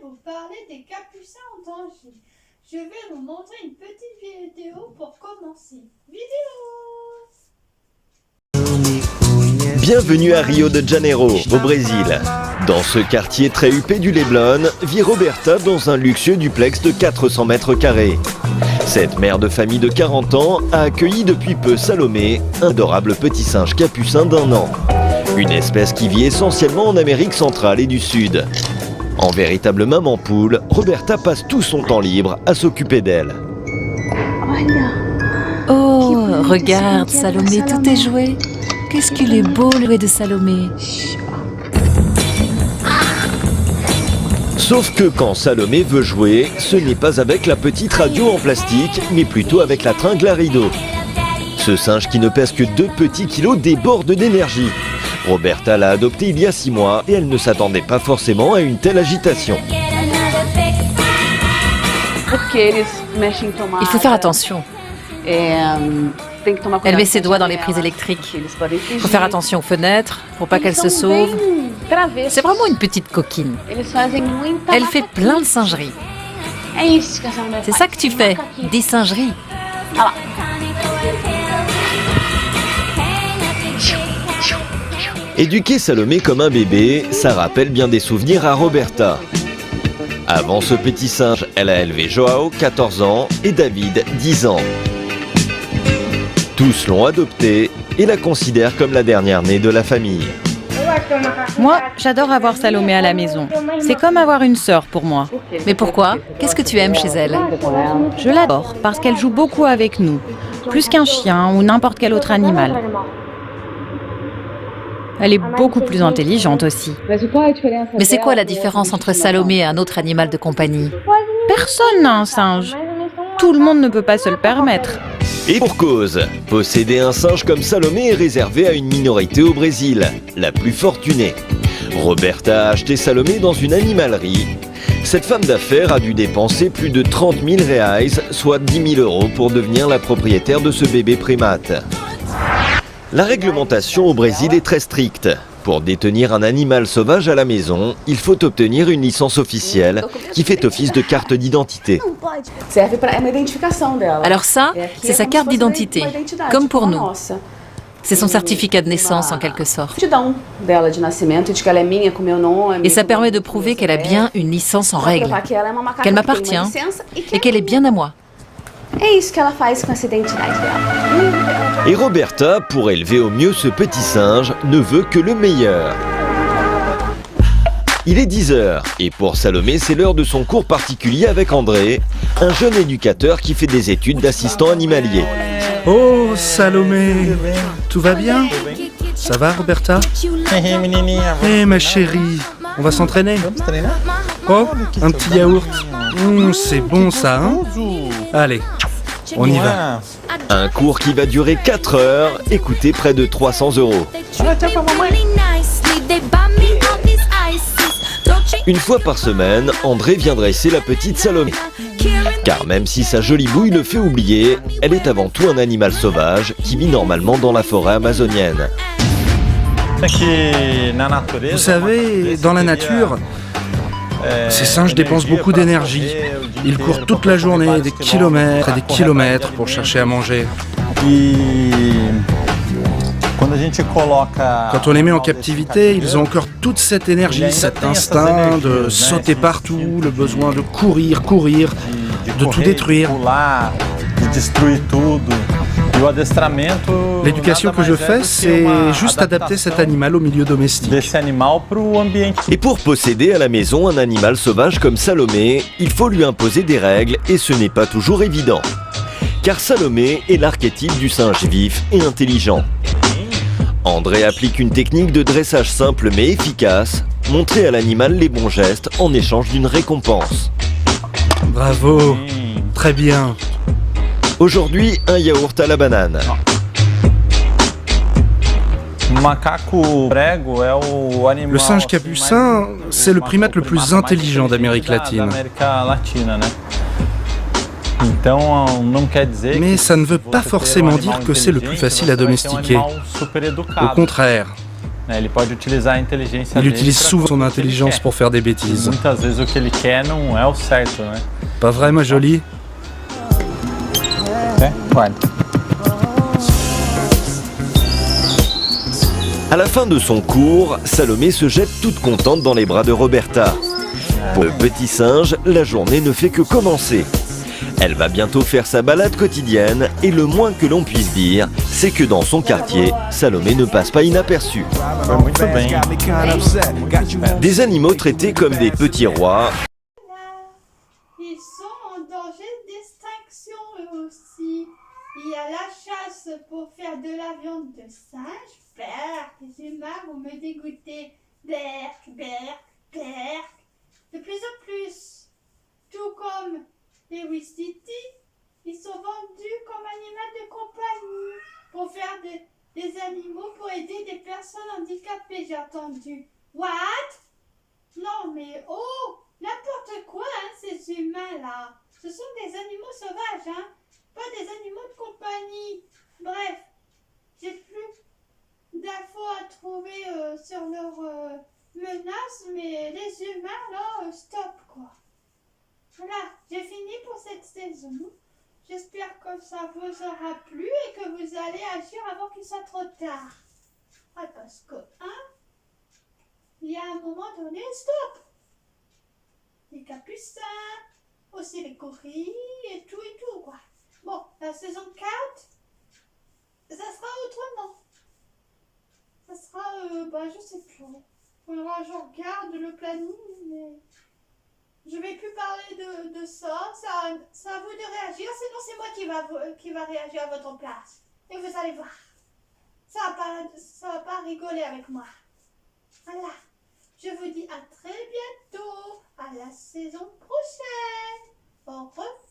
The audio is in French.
vous parler des capucins en danger. Je vais vous montrer une petite vidéo pour commencer. Vidéo! Bienvenue à Rio de Janeiro, au Brésil. Dans ce quartier très huppé du Leblon, vit Roberta dans un luxueux duplex de 400 mètres carrés. Cette mère de famille de 40 ans a accueilli depuis peu Salomé, un adorable petit singe capucin d'1 an. Une espèce qui vit essentiellement en Amérique centrale et du Sud. En véritable maman poule, Roberta passe tout son temps libre à s'occuper d'elle. Oh, regarde, Salomé, tout est joué. Qu'est-ce qu'il est beau, le jouet de Salomé. Sauf que quand Salomé veut jouer, ce n'est pas avec la petite radio en plastique, mais plutôt avec la tringle à rideau. Ce singe qui ne pèse que 2 petits kilos déborde d'énergie. Roberta l'a adopté il y a 6 mois et elle ne s'attendait pas forcément à une telle agitation. Il faut faire attention. Elle met ses doigts dans les prises électriques. Il faut faire attention aux fenêtres pour pas qu'elle se sauve. C'est vraiment une petite coquine. Elle fait plein de singeries. C'est ça que tu fais, des singeries. Éduquer Salomé comme un bébé, ça rappelle bien des souvenirs à Roberta. Avant ce petit singe, elle a élevé Joao, 14 ans, et David, 10 ans. Tous l'ont adoptée et la considèrent comme la dernière née de la famille. Moi, j'adore avoir Salomé à la maison. C'est comme avoir une sœur pour moi. Mais pourquoi? Qu'est-ce que tu aimes chez elle? Je l'adore parce qu'elle joue beaucoup avec nous, plus qu'un chien ou n'importe quel autre animal. Elle est beaucoup plus intelligente aussi. Mais c'est quoi la différence entre Salomé et un autre animal de compagnie? Personne n'a un singe. Tout le monde ne peut pas se le permettre. Et pour cause, posséder un singe comme Salomé est réservé à une minorité au Brésil, la plus fortunée. Roberta a acheté Salomé dans une animalerie. Cette femme d'affaires a dû dépenser plus de 30 000 reais, soit 10 000 € pour devenir la propriétaire de ce bébé primate. La réglementation au Brésil est très stricte. Pour détenir un animal sauvage à la maison, il faut obtenir une licence officielle qui fait office de carte d'identité. Alors ça, c'est sa carte d'identité, comme pour nous. C'est son certificat de naissance en quelque sorte. Et ça permet de prouver qu'elle a bien une licence en règle, qu'elle m'appartient et qu'elle est bien à moi. Et Roberta, pour élever au mieux ce petit singe, ne veut que le meilleur. Il est 10h et pour Salomé, c'est l'heure de son cours particulier avec André, un jeune éducateur qui fait des études d'assistant animalier. Oh, Salomé, tout va bien? Ça va, Roberta? Eh, ma chérie, on va s'entraîner? Oh, un petit yaourt. C'est bon ça, hein? Allez, on y va. Un cours qui va durer 4 heures et coûter près de 300 €. Une fois par semaine, André vient dresser la petite Salomé. Car même si sa jolie bouille le fait oublier, elle est avant tout un animal sauvage qui vit normalement dans la forêt amazonienne. Vous savez, dans la nature, ces singes dépensent beaucoup d'énergie. Ils courent toute la journée, des kilomètres et des kilomètres pour chercher à manger. Quand on les met en captivité, ils ont encore toute cette énergie, cet instinct de sauter partout, le besoin de courir, de tout détruire. L'éducation que je fais, c'est juste adapter cet animal au milieu domestique. Et pour posséder à la maison un animal sauvage comme Salomé, il faut lui imposer des règles et ce n'est pas toujours évident. Car Salomé est l'archétype du singe vif et intelligent. André applique une technique de dressage simple mais efficace, montrer à l'animal les bons gestes en échange d'une récompense. Bravo, très bien. Aujourd'hui, un yaourt à la banane. Le singe capucin, c'est le primate le plus intelligent d'Amérique latine. Mais ça ne veut pas forcément dire que c'est le plus facile à domestiquer. Au contraire, Il utilise souvent son intelligence pour faire des bêtises. Pas vrai, ma jolie? À la fin de son cours, Salomé se jette toute contente dans les bras de Roberta. Pour le petit singe, la journée ne fait que commencer. Elle va bientôt faire sa balade quotidienne et le moins que l'on puisse dire, c'est que dans son quartier, Salomé ne passe pas inaperçue. Des animaux traités comme des petits rois. Ils sont en danger d'extinction eux aussi. Il y a la chasse pour faire de la viande de singe. Berk, les humains vont me dégoûter. Berk, berk, berk. De plus en plus. Tout comme les Wistiti, ils sont vendus comme animaux de compagnie pour faire des animaux pour aider des personnes handicapées, j'ai entendu. What? Non mais oh, n'importe quoi, hein, ces humains-là. Ce sont des animaux sauvages, hein, pas des animaux de compagnie. Bref, j'ai plus d'infos à trouver sur leurs menaces, mais les humains, là, stop, quoi. Voilà, j'ai fini pour cette saison. J'espère que ça vous aura plu et que vous allez agir avant qu'il soit trop tard. Ah, parce que, hein, il y a un moment donné, stop. Les capucins, aussi les gorilles et tout, quoi. Bon, la saison 4, ça sera autrement. Ça sera, je sais plus. Faudra que je regarde le planning, mais je vais plus parler de ça. C'est à vous de réagir, sinon c'est moi qui va réagir à votre place. Et vous allez voir. Ça va pas rigoler avec moi. Voilà. Je vous dis à très bientôt, à la saison prochaine. Au revoir.